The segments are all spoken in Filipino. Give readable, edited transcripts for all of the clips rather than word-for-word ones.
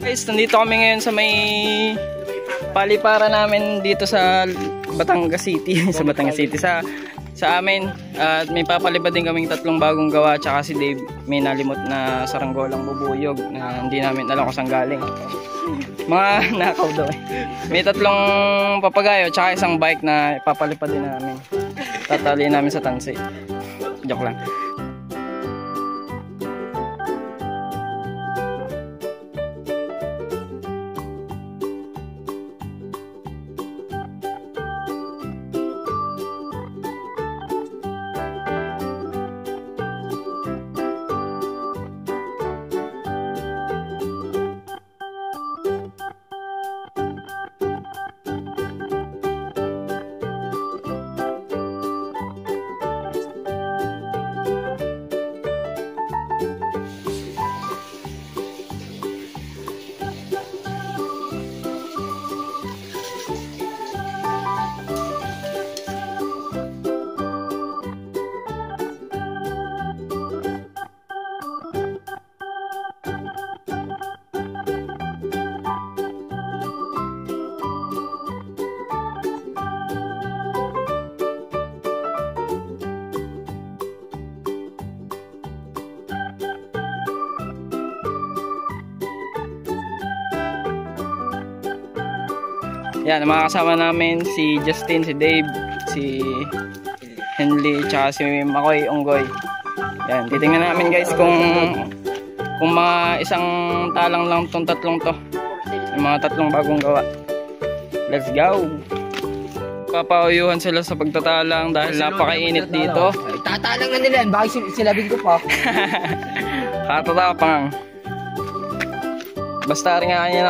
Guys, nandito kami ngayon sa may palipara namin dito sa Batangas City. Sa Batangas City sa amin. At may papalipad din kaming tatlong bagong gawa. Tsaka si Dave may nalimot na saranggolang bubuyog na hindi namin alam kung saan galing. Mga nakaw daw eh. May tatlong papagayo tsaka isang bike na ipapalipad din namin. Tatali namin sa tansi. Joke lang. Yan, mga kasama namin si Justin, si Dave, si Henley, tsaka si Makoy, Onggoy. Yan, titingnan namin guys kung mga isang talang lang tong tatlong to. Yung mga tatlong bagong gawa. Let's go! Papauyuhan sila sa pagtatalang dahil napakainit dito. Tatalang na nila yan, bakit silabing ko pa? Katatapang. Basta rin nga kanya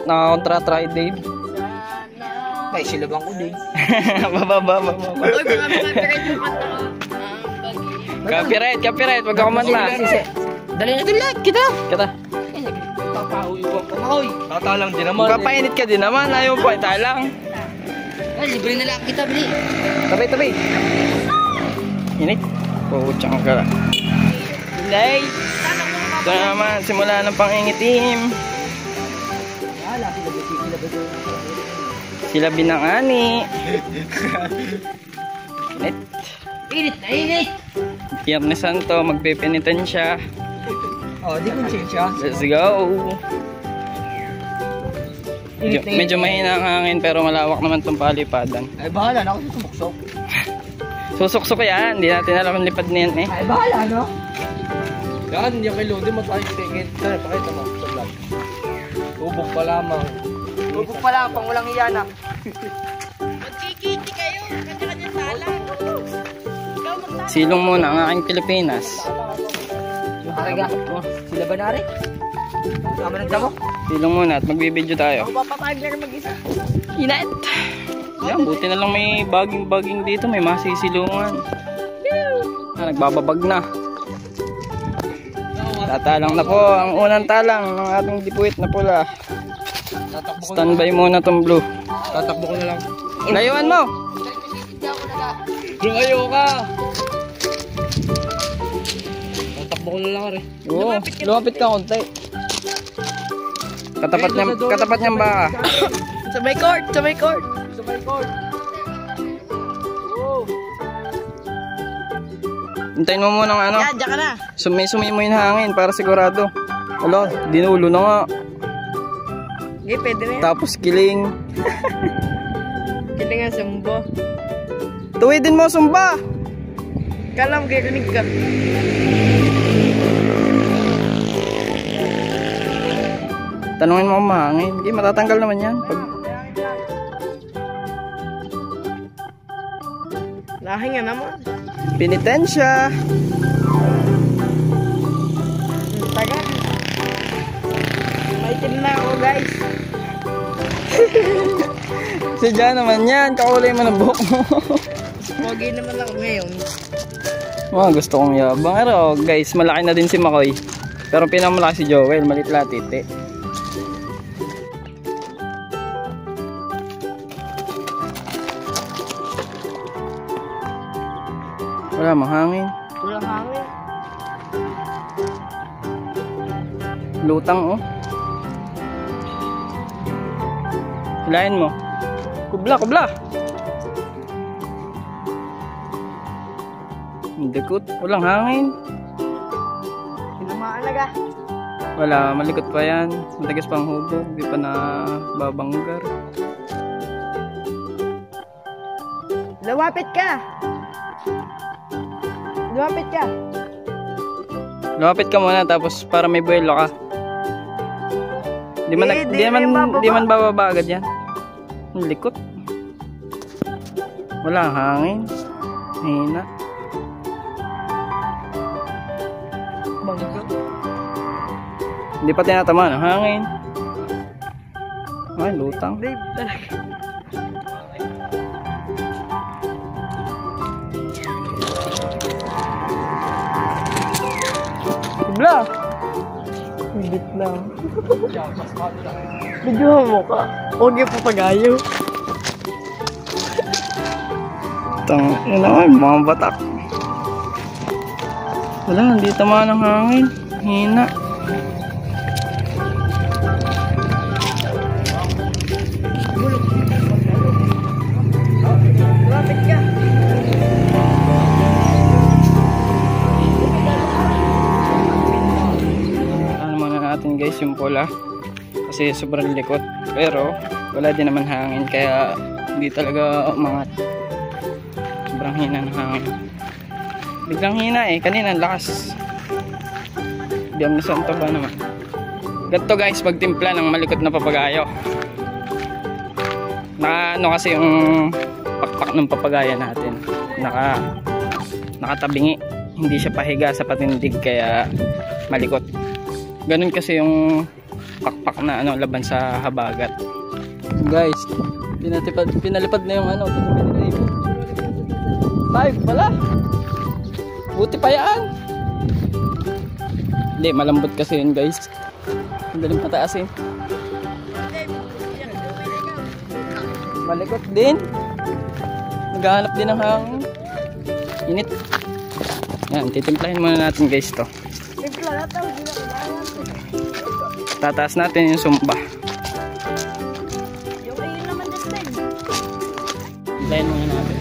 nakakontra-try Dave. Ay, silabang ko din. Baba. Uy, mga copyright mo Copyright, wag ka kumanta. Dali na ito lahat, kita. Papahuyuan ko, Makoy. Tatalang din naman. Papainit ka din naman, ayaw po, talang. Ay, libre na lang kita, bili. Tabi. Init. Puchang ka lang. Inay. Ito na naman, simula ng pangingitim. Sila binangani. Init. Biyernes Santo, magpipinitensya. Oh, di konsensya. Let's go. Medyo mahina ang hangin pero malawak naman itong palipadan. Ay, bahala na ako sa sumuksok. Susuksok yan, hindi natin alam ang lipad niyan eh. Ay, bahala, no? Yan, yung kay Lodi mo tayo tingin. Tara, pakita mo sa vlog. Ubok pa lamang. Bubog pala, pang walang iyan ah. Magkikiti kayo, kanya-kanya talang. Ikaw magtalang. Silong muna ang aking Pilipinas. Yung hariga. Sila ba nari? Tama ng damo? Silong muna at magbibideo tayo. Ako papapag na rin mag-isa. Inat! Yan, buti na lang may baging dito, may masisilungan. Nagbababag na. Tatalang na po ang unang talang ng ating dipuit na pula. Standby muna tong blue. Tatakbo ko na lang. Layuan mo! Yung ayaw ka! Tatakbo ko na lang rin. Oo, lumapit ka konti. Katapat niyang baka. Sa may court. Hintayin mo muna ng ano. Yan, dyan ka na. Sumi mo yung hangin para sigurado. Wala, dinulo na nga. Okay, pwede na yan. Tapos kiling. Kailangan sumbo. Tuwidin mo, sumba! Kala mo kirinig ka. Tanungin mo kung mahangin. Hindi, matatanggal naman yan. Lahing nga naman. Pinitensya. Tagal. Maitim na ako guys. Sadya naman yan. Kakulay mo ng buhok mo. Pogi naman ako ngayon. Gusto kong yabang. Pero guys, malaki na din si Makoy. Pero pinamalaki si Joel. Malit latite. Wala mahangin. Walang hangin. Lutang oh. Lain mo. Kubla, kubla. Dikot, walang hangin. Tinamaan na ka. Wala, malikot pa yan. Matigas pa ang hubog, di pa na babanggar. Lumapit ka. Lumapit ka. Lumapit ka muna tapos para may buwelo ka. Di man, Eh, di man bababa agad yan. Ang likot. Wala hangin. Hina. Hindi pa tinatama ng hangin. Ay, lutang. Dave, talaga. Kubla! Bit lang. Bidyohan mo ka. Huwag yung papagayo. Itong, yun naman, mga batak. Wala, hindi tama ng hangin. Hina. Lumapit ka. Ano muna natin guys yung pula. Kasi sobrang likot. Pero, wala din naman hangin. Kaya, hindi talaga umangat. Sobrang hina ng hangin. Biglang hina eh. Kanina, lakas. Diyan na saan ba naman. Ganito guys, pagtimpla ng malikot na papagayo. Ano kasi yung pakpak ng papagaya natin. Nakatabingi. Hindi siya pahiga sa patindig kaya malikot. Ganun kasi yung pakpak na laban sa habagat. Guys, pinalipad na yung live pala. Buti pa yan. Hindi, malambot kasi yun guys. Madaling pataasin. Malikot din. Naghahanap din ng hangin. Init. Yan, titimplahin muna natin guys to. Tataas natin yung sumba. Yung ayun naman din. Timplahin muna natin.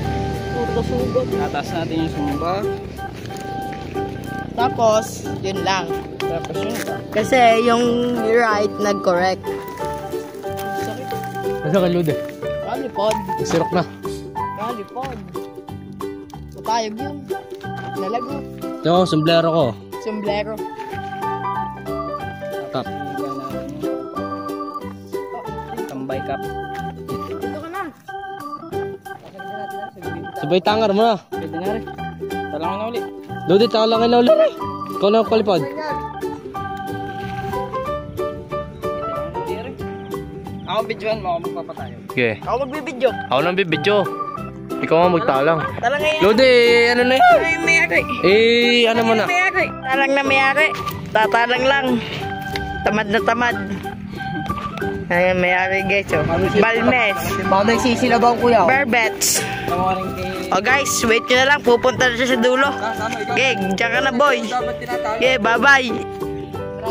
Tataas natin yung sumba. Tapos, yun lang. Tapos yun ba? Kasi yung right nag-correct. Nasa ka, Lude? Kalipod. Sirok na. Kalipod. Matayog yun. Nalagot. Ito, sombrero ko. Sombrero. Cup. Tambay cup. Dito ka na. Sabay tangar mo na. Pwede na rin. Talangin na ulit. Lude, talangin na ulit. Ikaw na ang palipad. Ako videoan mo, ako magpapatayo. Okay. Ako magbibidyo. Ako nang bibidyo. Ikaw ang magtalang. Talang ngayon. Lude, ano na yan? Ay, mayari. Ano mo na? Mayari. Talang na mayari. Tatalang lang. Tamad na tamad. Ay, mayari guys. Oh. Balmes. Baka nagsisilabaw kuya. Barbets. Tawarin kay... Oh guys, wait nyo na lang. Pupunta na siya sa dulo. Okay, dyan ka na boy. Okay, bye-bye.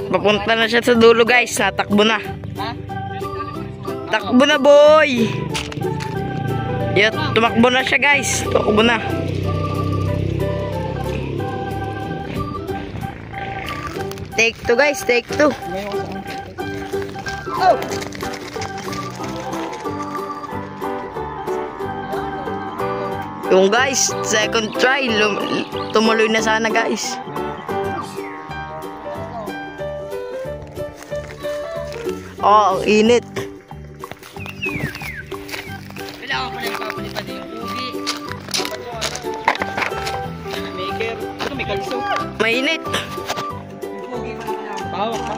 Papunta na siya sa dulo guys. Natakbo na. Takbo na boy. Yan, tumakbo na siya guys. Tumakbo na. Take 2 guys, take 2. Oh! Yung guys, second try, tumuloy na sana guys. Oh, ang init. Kailangan ko lang papalipad yung ubi. Maker. Ito may kalso. Mainit. Pahawak pa.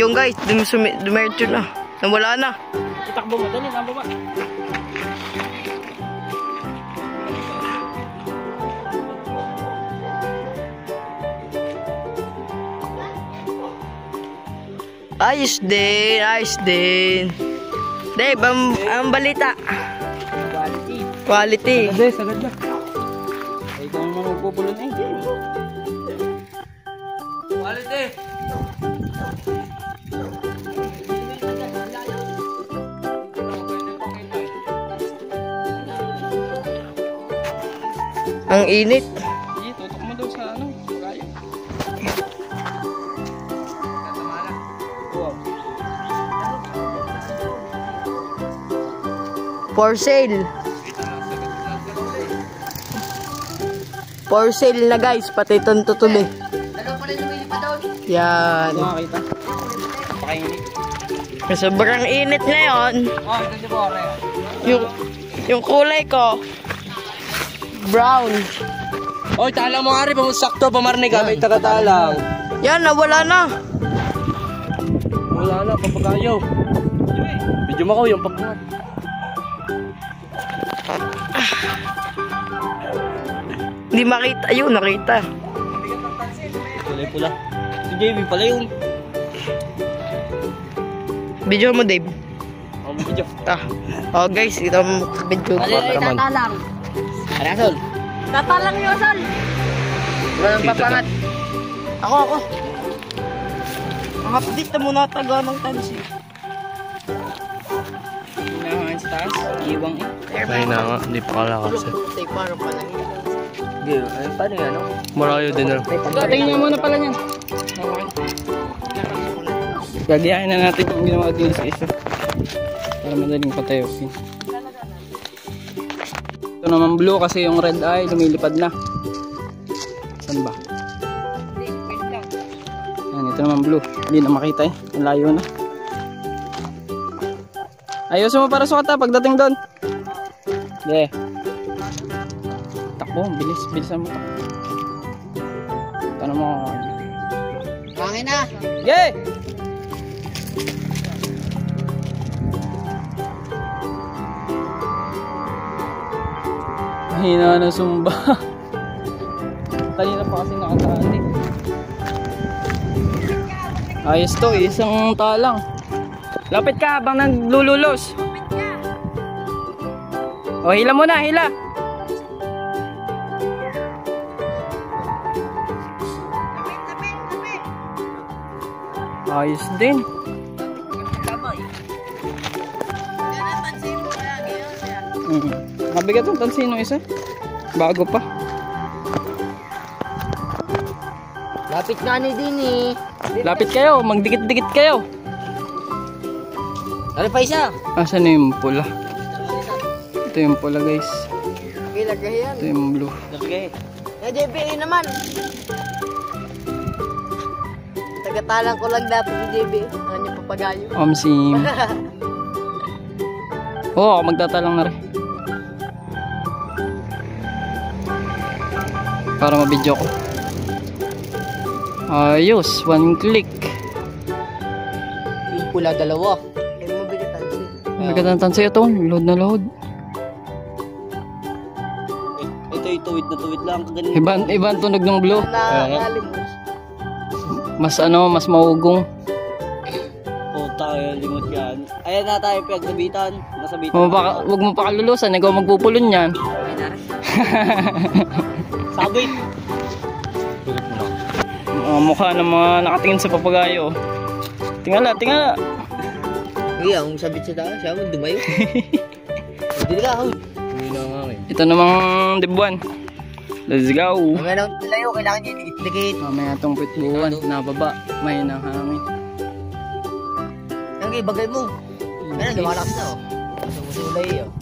Yung guys, dumercho na. Nawala na. Itakbo mo. Dali, nababa. Ayos din, ayos din. Dave, ang balita. Quality. Quality. Sagad na. Ay, ikaw naman magpupulon eh. Quality. Ang init. Sige, tutok mo daw sa ano. Pagayo. Wow. For sale. For sale na guys, pati itong tutuloy. Yan. Ito makakita. Napakainit. Sobrang init ngayon. Oh, ito si Bore. Yung kulay ko, brown. Oy, talang mo nga rin, pamusakto, pamarnig ka, may takatalang. Yan, nawala na. Wala na, papagayo. Video mo ko yung papungat. Hindi makita. Ayun, nakita. Kulay pula. Si JB pala yun. Video mo, Dave. Ang video. Oh guys, ito mo video. Tatalang. Ano Sol? Tatalang yung Sol. Walang papangat. Ako. Ang update na muna taga ng tansi. Hinahangan sa taas. Iwang eh. May na nga, hindi pa kalakas eh. Tay, paano pa lang yun? Hindi, paano yan? Marayo din na. Tingnan niyo muna pala niyan. Okay. Gagayahin na natin yung ginawa din sa isa. Para madaling patayo. Ito naman blue kasi yung red eye lumilipad na. Saan ba? Yan, ito naman blue. Hindi na makita eh. Ang layo na. Ayusin mo para sukata pagdating doon. Yeah. Takbo, bilis. Bilisan mo takbo. Ito naman. Hangin na. Yeah! Mahina na sumba. Kanina pa kasi nakataan eh. Ayos to, isang talang. Lapit ka habang naglululos. O, hila mo na, hila. Ayos din. Mabigat ang tansino isa. Bago pa. Lapit na ni Dini. Lapit kayo, magdikit-dikit kayo. Ano pa isa? Asan na yung pula? Ito yung pula guys. Ilagay yan. Ito yung blue. Okay. JB naman. Tagatalang ko lang dati si JB. Ano yung papagayo? Omsim. Oo, ako magtatalang na rin. Para mabidyo ko. Ayos, one click. Yung pula dalawa. Yung mabilitan siya. Magandang tansay ito. Load na load. Ito yung tuwid lang. Iba ang tunog ng blue. Nakalimos. Mas mas maugong. Puta, limot yan. Ayan na tayo pinagsabitan. Nasabitan. Huwag mo pa kalulusan. Ikaw magpupulon yan. Sabit. Mukha ng mga nakatingin sa papagayo. Tingala. Iya, ang sabit sa taas. Siya mo dumayo. Hindi ka ako. Hindi na nga eh. Ito namang dibuan. Let's go. Mamaya na layo. Kailangan niya dikit-dikit. Mamaya itong pitbuan. Nababa. May nang hangin. Ang ibagay mo. Ano, lumalakas na oh. Sumusulay oh.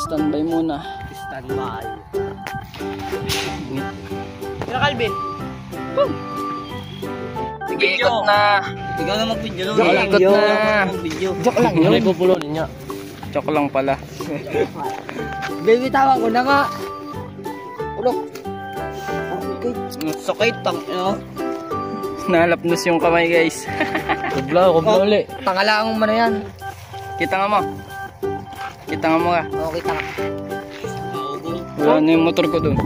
Standby muna. Standby. Pero Calvin, Sige, ikot na. Ikaw na mag-video. Ikot na. Joke lang yun. May pupulonin niya. Joke lang pala. Baby, tawag ko na nga. Ulo. Sakit tang. Nalapnos yung kamay guys. Kubla, ulit. Pangalangan mo na yan. Kita nga mo. Kita nga mo ka. Okay, tanga. Wala na yung motor ko dun.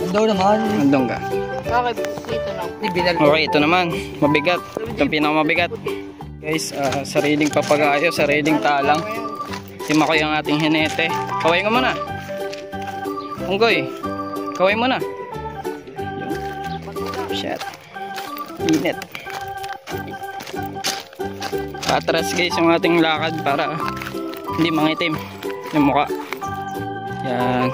Andaw naman. Andong ka. okay, dito lang. Hindi binal. Okay, ito naman. Mabigat. Itong pinakamabigat. Guys, sariling papagayo, sariling talang. Tima ko yung ating hinete. Kaway nga muna. Unggoy. Kaway muna. Shit. Init. Patras guys yung ating lakad para hindi mangitim yung mukha. Yan.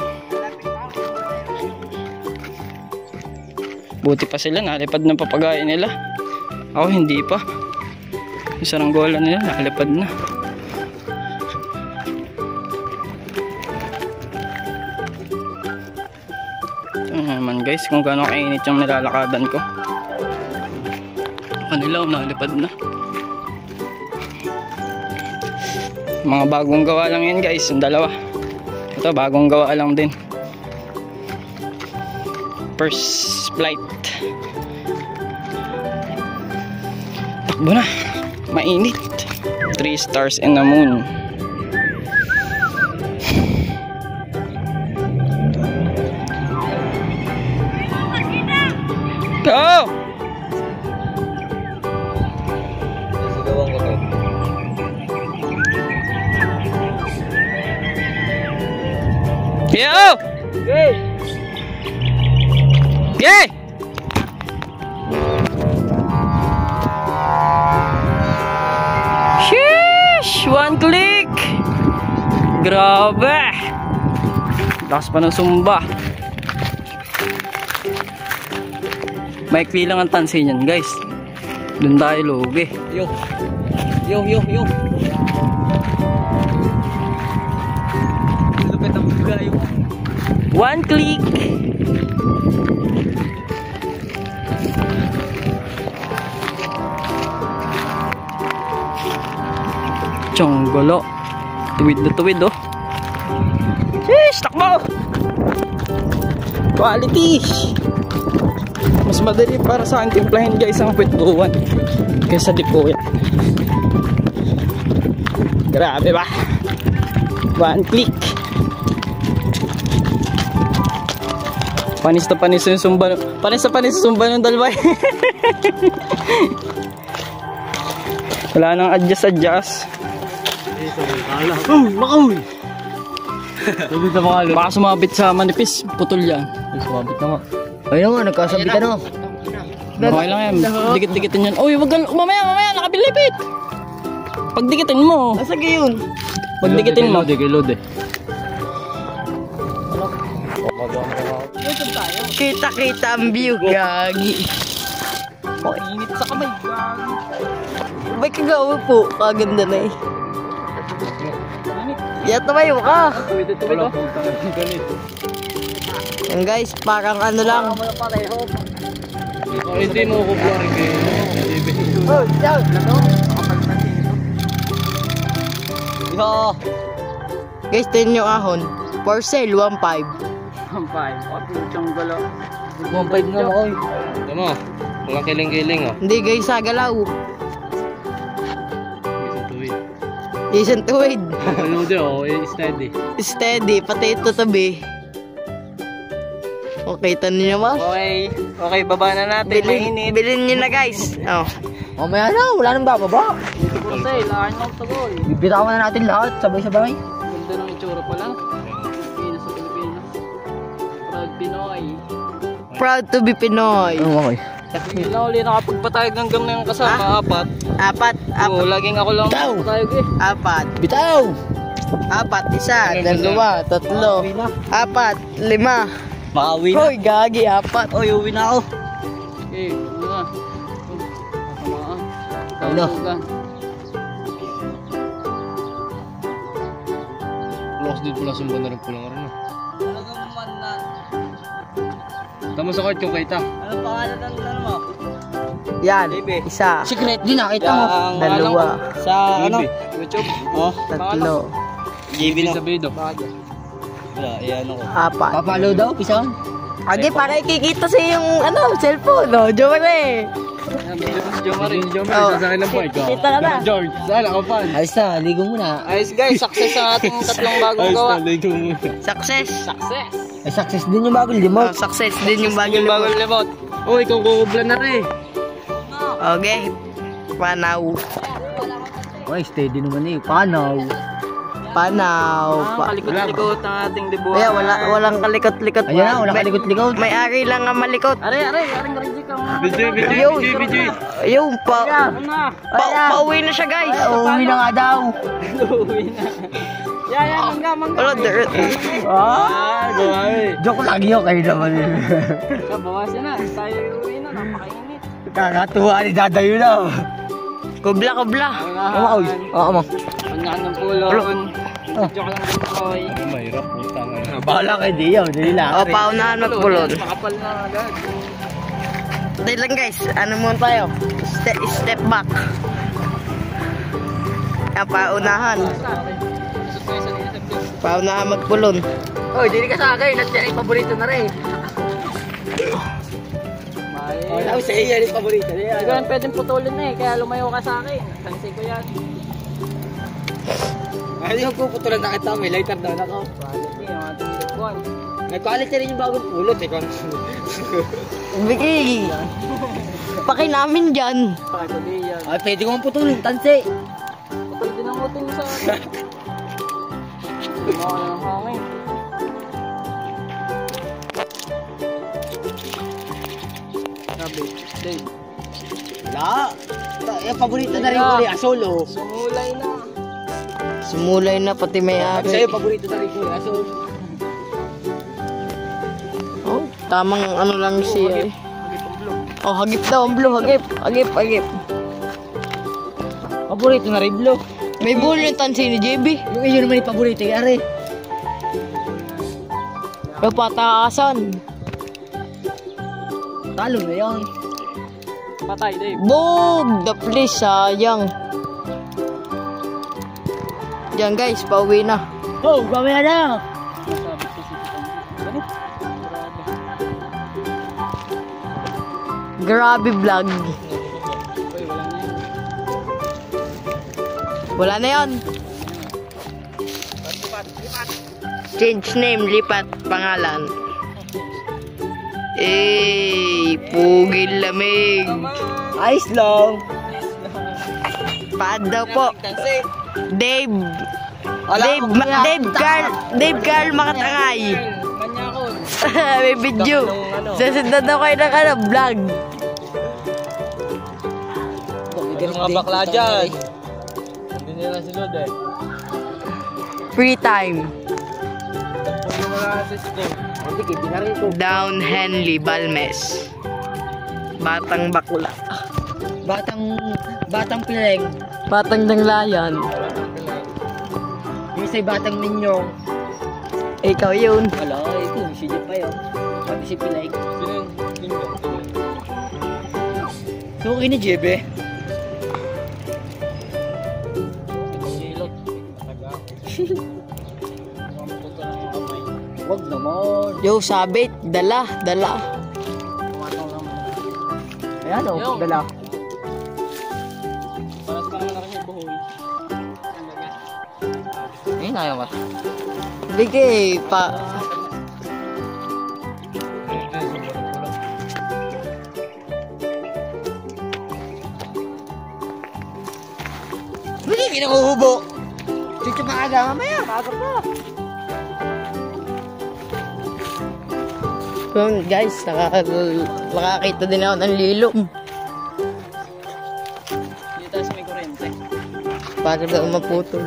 Buti pa sila, nalipad ng papagayan nila. Ako hindi pa. Yung saranggola nila, nalipad na. Ito naman guys, kung gaano kainit yung nilalakadan ko. Kanila, nalipad na. Mga bagong gawa lang yan guys, yung dalawa. Ito, bagong gawa lang din. First flight. Takbo na. Mainit. 3 stars in the moon. Go! Yo! Hey! Yay! Sheesh! 1 click! Grabe! Lakas pa ng sumba. Maikli lang ang tansi niyan guys. Doon tayo lugi. Yo! Yo! Yo! Yo! Lupit ang bugayo. 1 click! Tiyonggolo. Tuwid na tuwid oh. Sheesh! Takbo! Quality! Mas madali para sa akin timplahin guys ang pwetbuwan kaysa dipuyan. Grabe ba? 1 click! Panis na panis yung sumba. Panis na panis yung sumba ng dalbay. Wala nang adjust. Makahoy! Sabi sa mga Baka sumabit sa manipis. Putol yan. sumabit na nga. Ayun nga, nagkasabitan na. Okay lang yan. Dikit-dikitin yan. Uy, wag mamaya. Nakabilipit. Pagdikitin mo. Nasa gayon. Pagdikitin mo. Load eh. Kita-kita ang view, gagi. Oh, init sa kamay. Ba't kagawa po? Kaganda na eh. Yan tumayo ka. Wala pong ganit. Yan guys, parang ano lang. Hindi mo ko kuwari kayo. Oh, down. Yo! Guys, 10 yung ahon. For sale, 1.5. 1.5. Tiyonggolo. 1.5 nga Makoy. Tama. Mga kiling-kiling oh. Hindi guys, sa galaw. Tuwid. Isn't tuwid. Load eh oh. Steady. Steady, pati ito tabi. Okay, tanong nyo ba? Okay, baba na natin. Mainit. Bilhin nyo na guys. Oh. Mamaya na, wala nang bababa. For sale, lahan yung tagol. Bibitawan na natin lahat, sabay-sabay. Ganda ng itsura pala. Pilipinas sa Pilipinas. Proud Pinoy. Proud to be Pinoy. Okay. Hindi na uli nakapagpatayag hanggang na yung kasama. 4. Oo, laging ako lang Ikaw! nakapagpatayag eh. 4. Bitaw! 4, 1, 2, 3, 4, 5. Makauwi na. Hoy, gagi, 4. Oy, uwi na ako. Okay, ano na. Kasamaan. Ano? Kasamaan. Close din pula sumba na rin pulang rin ah. Talagang man na. Tama sa kart yung kaita. Ano pangalan ng ano mo? Yan, isa. Secret din nakita mo. Dalawa. Sa ano? YouTube. Oh, 3, JB na. Sabido. Wala, iyan ako. 4. Papalo daw, pisang. Agi, para ikikita sa yung ano, cellphone. No? Joke na eh. Jomari. Oh. Sasakay lang po ikaw. Kita ka na. George, saan ako fan? Ayos na, ligo muna. Ayos guys, success ang ating tatlong bagong Ayos gawa. na, ligo muna. Success. Success. Ay, success din yung bagong remote. Success din yung bagong Yung bagong remote. Oh, ikaw kukubla na rin. Okay. Panaw. Ay, steady naman eh. Panaw. Panaw. Kalikot-likot ang ating dibuhan. Kaya walang kalikot-likot. Ayun na, wala kalikot-likot. May ari lang ang malikot. Aring reject ang mga. BJ. Yung Ano na? pauwi na siya guys. Uwi na nga daw. Uwi na. Yan, mangga. Wala, dirt. Joke lang yun kayo naman. So, bawas na. Tayo uwi na. Napakainit. Kakatuwa ni dadayo na. Kubla. Oo mo. Panyan ng pulon. Joke lang din boy. Mahirap putang. Bahala kayo diyo. Dili lang. O, paunahan magpulon. Makapal na agad. Dahil lang guys, ano muna tayo? Step back. Yan, paunahan. Paunahan magpulon. Oy, dili ka sa akin. At yan yung paborito na rin. Wala ko sa iyo. Yan yung paborito. Hindi ko yan pwedeng putulin na eh. Kaya lumayo ka sa akin. Tansi ko yan. Ay, hindi ko puputulan na kita. May lighter doon ako. Quality, yung ating step 1. May quality rin yung bagong pulot eh. Bigay. Paki namin dyan. Pakaguli yan. Ay, pwede kong putulin. Tansi. Putul din ang utin mo sa akin. Mga ng hangin. Sabi, Dave. Wala. Yung paborito na rin ko rin. Asolo. Sumulay na. Sumulay na pati may Sa'yo, ari. paborito na rin ko rin. Asolo. Oh, tamang ano lang siya eh. Oh, hagip daw ang blue. Hagip. Paborito na rin, Blo. May bull yung tansi ni JB. Yung iyo naman yung paborito. Yari. Yung pataasan. Talo na yun. Patay, Dave. Bog! The place, sayang. Diyan guys, pauwi na. Oh, mamaya na. Sabi ko si Ganit. Grabe vlog. Uy, wala na yan. Wala na yan. Change name, lipat pangalan. Pugil lamig. Ayos lang. Paad daw po. Dave. Wala. Dave Carl Makatangay. Manyakon. May video. Sasundan daw kayo ng vlog. Yung mga bakla dyan. Hindi nila sinod eh. Free time. Pag wala sa stream. Hindi, hindi na rin ko. Down Henley Balmes. Batang bakula. Batang pileng. Batang danglayan. Yung sa'y batang ninyo. Ikaw yun. Wala, ito. Si Jeff pa yun. Pati si pileng. Sino yung finger? So, okay ni Jeff eh. Silot. Wag naman. Yo, sabit. Dala. Tumatong naman. Ayan o, Yung. dala. Paras pa naman ako yung buhoy. Ayun, ayaw mata. Bigay pa. Hindi, kinakuhubo. Chuchu maaga, mamaya. Maaga pa. Well, guys, nakakita din ako ng lilom. Dito tayo sa may kurente. Para daw maputol.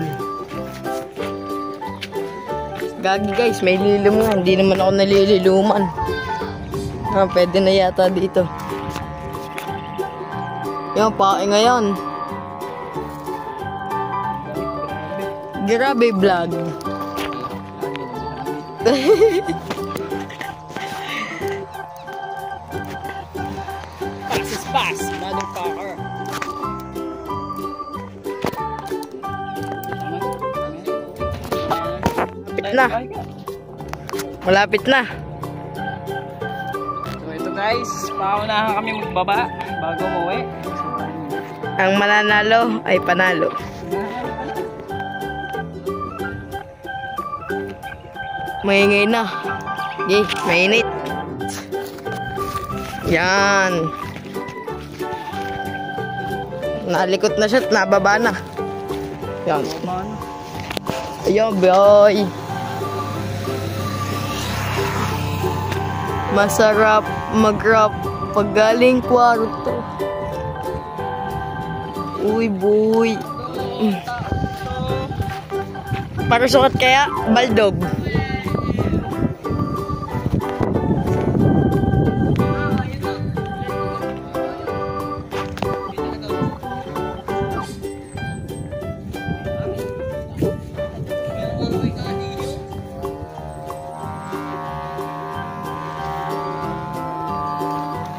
Gagi guys, may lilom nga. Hindi naman ako nalililuman. Pwede na yata dito. Yan, pae ngayon. Grabe vlog. Pass is pass, motherfucker. Malapit na. Malapit na. So ito guys, paunahan kami magbaba bago umuwi. Ang mananalo ay panalo. Maingay na. Okay, mainit. Yan. Nalikot na siya at nababa na. Yan. Ayan, boy. Masarap mag-rap pag galing kwarto. Uy, boy. Para sukat kaya, baldog.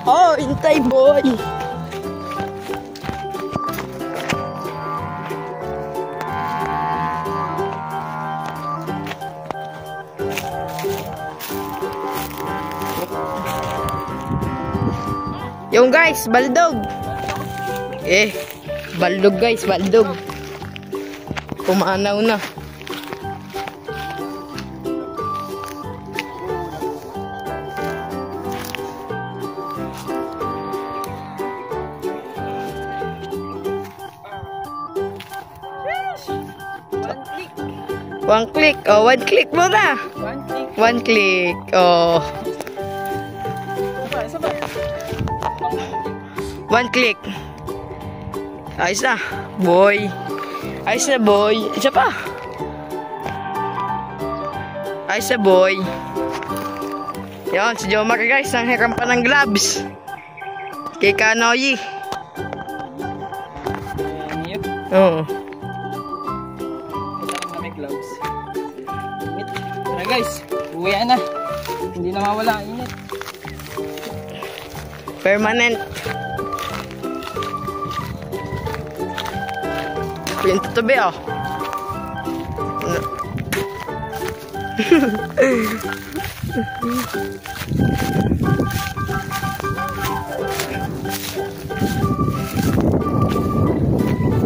Oh, hintay boy. Yung guys, baldog. Baldog guys, baldog. Pumanaw na. One click. Oh, one click muna. One click. Oh. One click. Ayos na, boy. Ayos na, boy. Isa pa. Ayos na, boy. Yan, si Jomar guys, nanghiram pa ng gloves. Kay Kanoyi. Oo. Gloves. Init. Tara guys, uwi na. Hindi na mawala ang init. Permanent. Yung tatabi oh.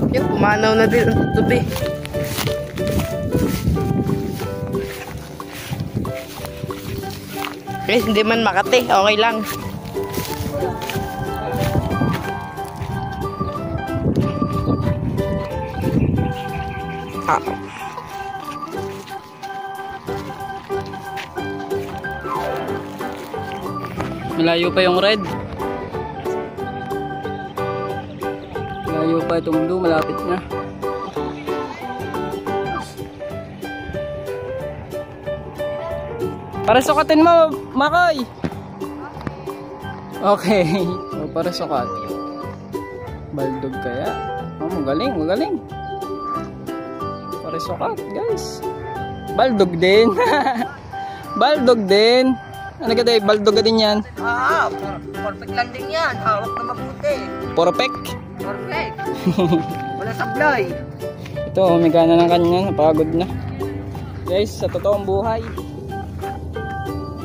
Yung pumanaw na din ang tatabi. Hindi man makati, okay lang. Malayo pa yung red. Malayo pa itong blue, malapit na. Para sukatin mo, Makoy. Okay. So, para sukat. Baldog kaya. Oh, magaling, magaling. Para sukat, guys. Baldog din. Baldog din. Ano ka tayo? Baldog ka din yan. Perfect lang din yan. Hawak na mabuti. Perfect. Perfect. Wala sablay. Ito, may gana ng kanya. Napagod na. Guys, sa totoong buhay.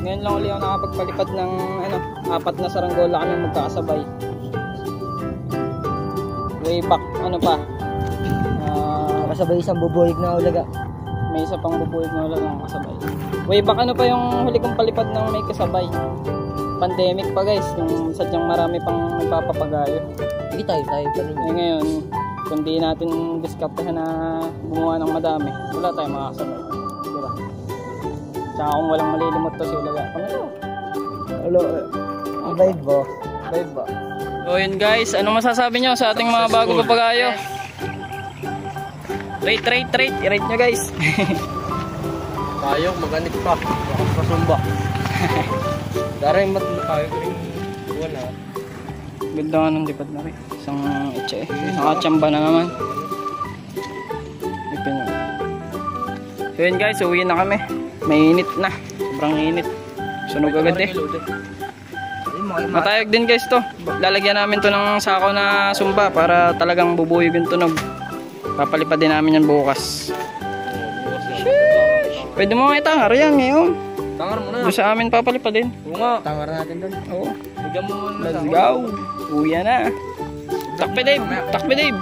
Ngayon lang ulit ako nakapagpalipad ng 4 na saranggola kami magkakasabay. Way back, Kasabay isang bubulig na ulaga. may isa pang bubulig na wala ng kasabay. Way back yung huli kong palipad ng may kasabay. Pandemic pa guys, yung sadyang marami pang nagpapapagayo. Sige tayo pa rin. Ngayon, kung di natin diskartehan na gumawa ng madami, wala tayong makakasabay. Diba? Tsaka kung walang malilimot to si Ulaga. Hello. Vibe ba? Vibe ba? So yun guys, ano masasabi nyo sa ating mga bagong papagayo? Rate. I-rate nyo guys. Tayo, maganik pa. Masumba. Daray matlo tayo. Wala. Ganda nga ng lipad na rin. Isang etche. Nakachamba na naman. Ipin nyo. So yun guys, uwi na kami. Mainit na. Sobrang init. Sunog agad eh. Matayag din guys to. Lalagyan namin to ng sako na sumba para talagang bubuyog yung tunog. Papalipad din namin yan bukas. Pwede mo nga itangar yan ngayon. Tangar mo na. Doon sa amin papalipad din. Oo nga. Tangar natin doon. Oo. Bigyan mo muna. Let's go. Uwi na. Takpe Dave.